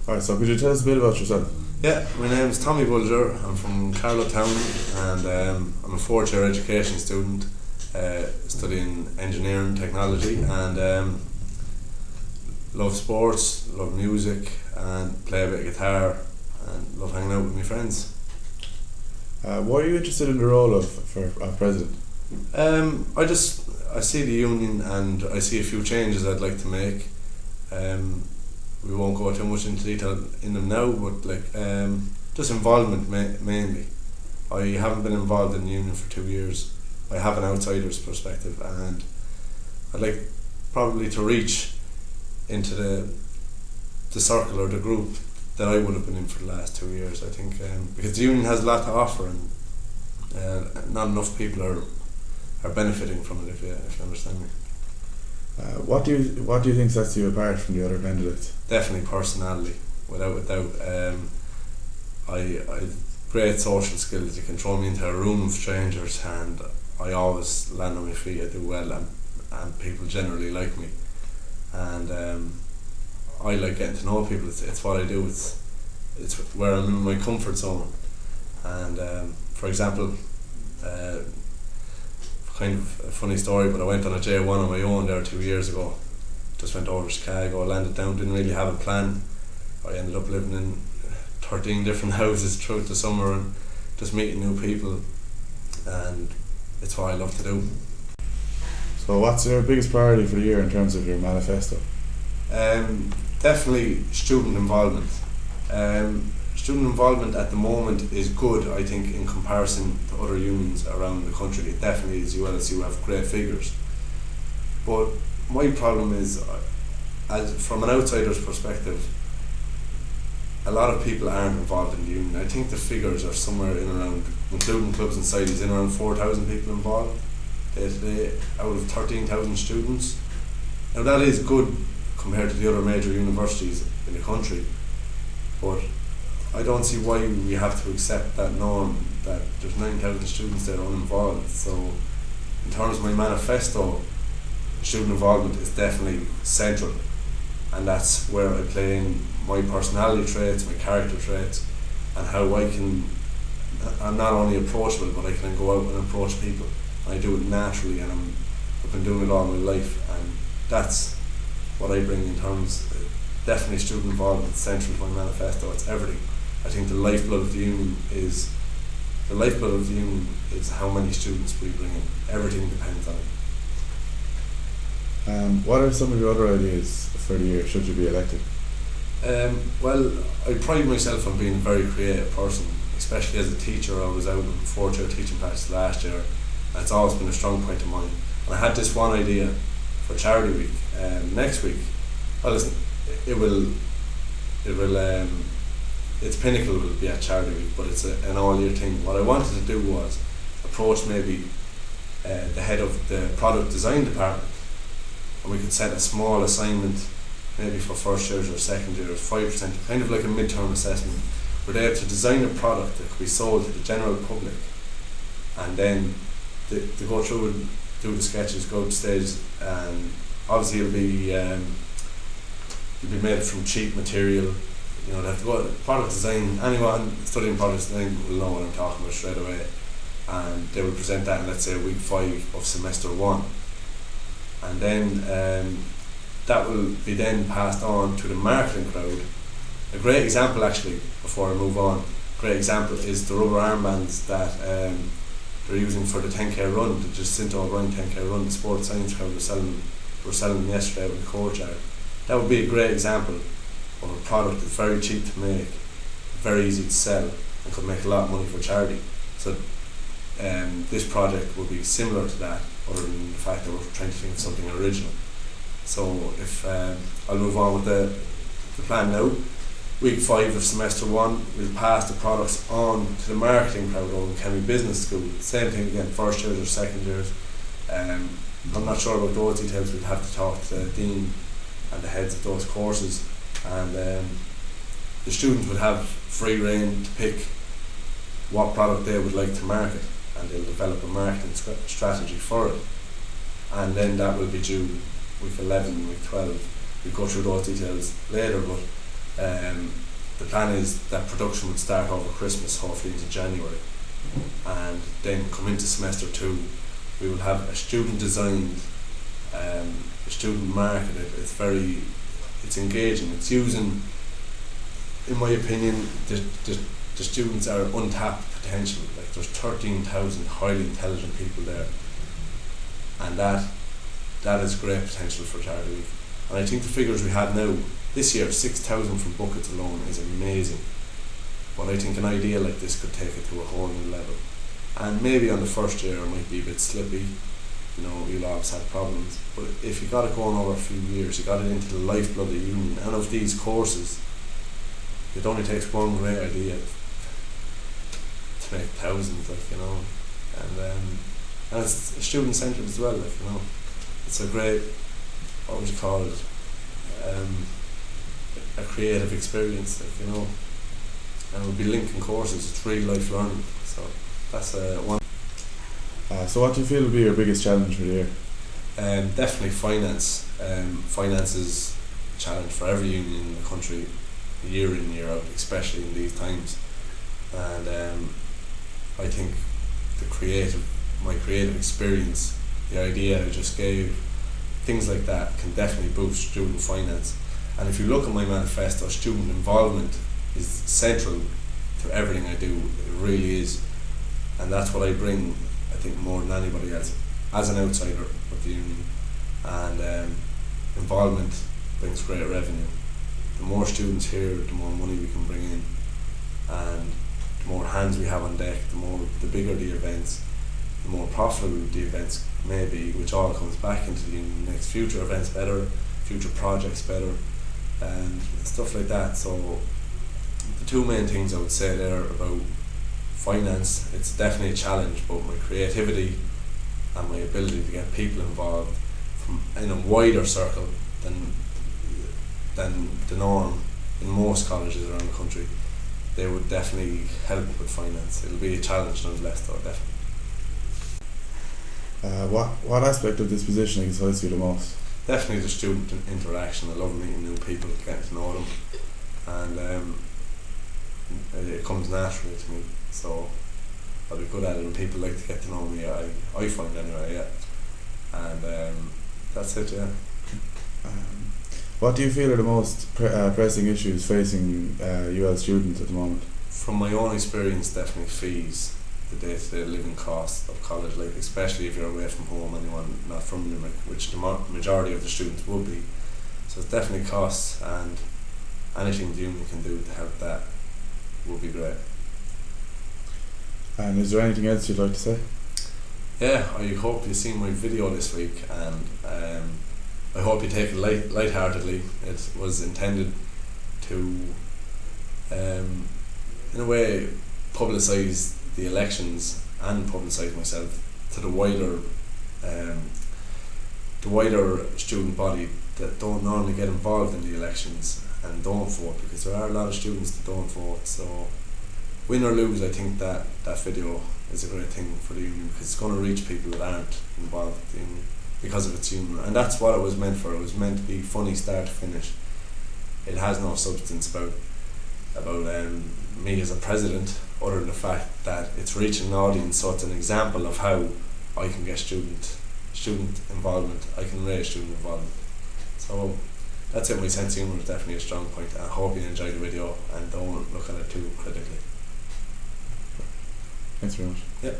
Alright, so could you tell us a bit about yourself? Yeah, my name is Tommy Bolger. I'm from Carlow Town, and I'm a fourth year education student studying engineering technology, and love sports, love music, and play a bit of guitar, and love hanging out with my friends. Why are you interested in the role of president? I see the union, and I see a few changes I'd like to make. We won't go too much into detail in them now, but just involvement mainly. I haven't been involved in the union for 2 years. I have an outsider's perspective, and I'd like probably to reach into the circle or the group that I would have been in for the last 2 years. I think because the union has a lot to offer, and not enough people are benefiting from it. If you understand me. What do you think sets you apart from the other candidates? Definitely personality, without a doubt. I've great social skills. You can throw me into a room of strangers and I always land on my feet. I do well, and people generally like me. And I like getting to know people. It's what I do. It's where I'm in my comfort zone. And for example, kind of a funny story, but I went on a J1 on my own there 2 years ago. Just went over to Chicago, landed down, didn't really have a plan. I ended up living in 13 different houses throughout the summer and just meeting new people, and it's what I love to do. So what's your biggest priority for the year in terms of your manifesto? Definitely student involvement. Student involvement at the moment is good, I think, in comparison to other unions around the country. It definitely is. ULSU have great figures. But my problem is, from an outsider's perspective, a lot of people aren't involved in the union. I think the figures are somewhere in around, including clubs and societies, in around 4,000 people involved day to day out of 13,000 students. Now that is good compared to the other major universities in the country, but I don't see why we have to accept that norm that there's 9,000 students that are uninvolved. So in terms of my manifesto, student involvement is definitely central, and that's where I play in my personality traits, my character traits, and how I'm not only approachable, but I can go out and approach people. I do it naturally, and I've been doing it all my life, and that's what I bring in terms. Definitely student involvement is central to my manifesto. It's everything. I think the lifeblood of the union is how many students we bring in. Everything depends on it. What are some of your other ideas for the year should you be elected? Well, I pride myself on being a very creative person, especially as a teacher. I was out in fourth year teaching practice last year, and it's always been a strong point of mine. And I had this one idea for Charity Week next week. Well, listen, its pinnacle will be at Charity Week, but it's an all-year thing. What I wanted to do was approach maybe the head of the product design department, and we could set a small assignment, maybe for first years or second years, 5%, kind of like a midterm assessment. We're there to design a product that could be sold to the general public, and then to go through and do the sketches, go to stage, and obviously it'll be made from cheap material. You know, they have to go product design. Anyone studying product design will know what I'm talking about straight away, and they will present that in, let's say, week 5 of semester 1, and then that will be then passed on to the marketing crowd. A great example, actually, before I move on, great example is the rubber armbands that they're using for the 10k run, the Jacinto O'Brien 10k run. The sports science crowd were selling them yesterday in the courtyard. That would be a great example of a product that's very cheap to make, very easy to sell, and could make a lot of money for charity. So this project will be similar to that, other than the fact that we're trying to think of something original. So if I'll move on with the plan now. Week 5 of semester 1, we'll pass the products on to the marketing crowd over in Kenny Business School. Same thing again, first years or second years. I'm not sure about those details. We'll have to talk to the dean and the heads of those courses, and the students would have free rein to pick what product they would like to market, and they'll develop a marketing strategy for it, and then that will be due week 11, week 12. We'll go through those details later, but The plan is that production would start over Christmas, hopefully into January, and then come into semester 2 we will have a student designed, a student marketed. It's engaging. It's using, in my opinion, the students are untapped potential. Like, there's 13,000 highly intelligent people there, and that is great potential for Charity Week. And I think the figures we have now this year, 6,000 from buckets alone, is amazing. But I think an idea like this could take it to a whole new level. And maybe on the first year it might be a bit slippy, you'll always have problems. But if you got it going over a few years, you got it into the lifeblood of the union. And of these courses, it only takes one great idea to make thousands, and it's student centred as well, It's a great, what would you call it? A creative experience, and we'll be linking courses. It's really life learning. So that's one. So what do you feel will be your biggest challenge for the year? Definitely finance. Finance is a challenge for every union in the country, year in, year out, especially in these times. And I think my creative experience, the idea I just gave, things like that can definitely boost student finance. And if you look at my manifesto, student involvement is central to everything I do. It really is. And that's what I bring, I think, more than anybody else, as an outsider of the union. And involvement brings great revenue. The more students here, the more money we can bring in, and the more hands we have on deck, the bigger the events, the more profitable the events may be, which all comes back into the union. Makes future events better, future projects better, and stuff like that. So the two main things I would say there about finance, it's definitely a challenge, but my creativity and my ability to get people involved in a wider circle than the norm in most colleges around the country, they would definitely help with finance. It'll be a challenge nonetheless, though, definitely. What aspect of this position excites you the most? Definitely the student interaction. I love meeting new people, getting to know them, and it comes naturally to me. So I'll be good at it, and people like to get to know me. I find anyway, yeah. And that's it, yeah. What do you feel are the most pressing issues facing UL students at the moment? From my own experience, definitely fees, the day-to-day living costs of college, like especially if you're away from home, anyone not from Limerick, which the majority of the students would be. So it's definitely costs, and anything the union can do to help that would be great. And is there anything else you'd like to say? Yeah, I hope you've seen my video this week, and I hope you take it lightheartedly. It was intended to, in a way, publicise the elections and publicise myself to the wider student body that don't normally get involved in the elections and don't vote, because there are a lot of students that don't vote. So win or lose, I think that video is a great thing for the union, because it's going to reach people that aren't involved with the union because of its humour, and that's what it was meant for. It was meant to be funny start to finish. It has no substance about me as a president, other than the fact that it's reaching an audience. So it's an example of how I can get student involvement. I can raise student involvement. So that's it. My sense of humour is definitely a strong point. I hope you enjoyed the video and don't look at it too critically. Thanks very much. Yeah.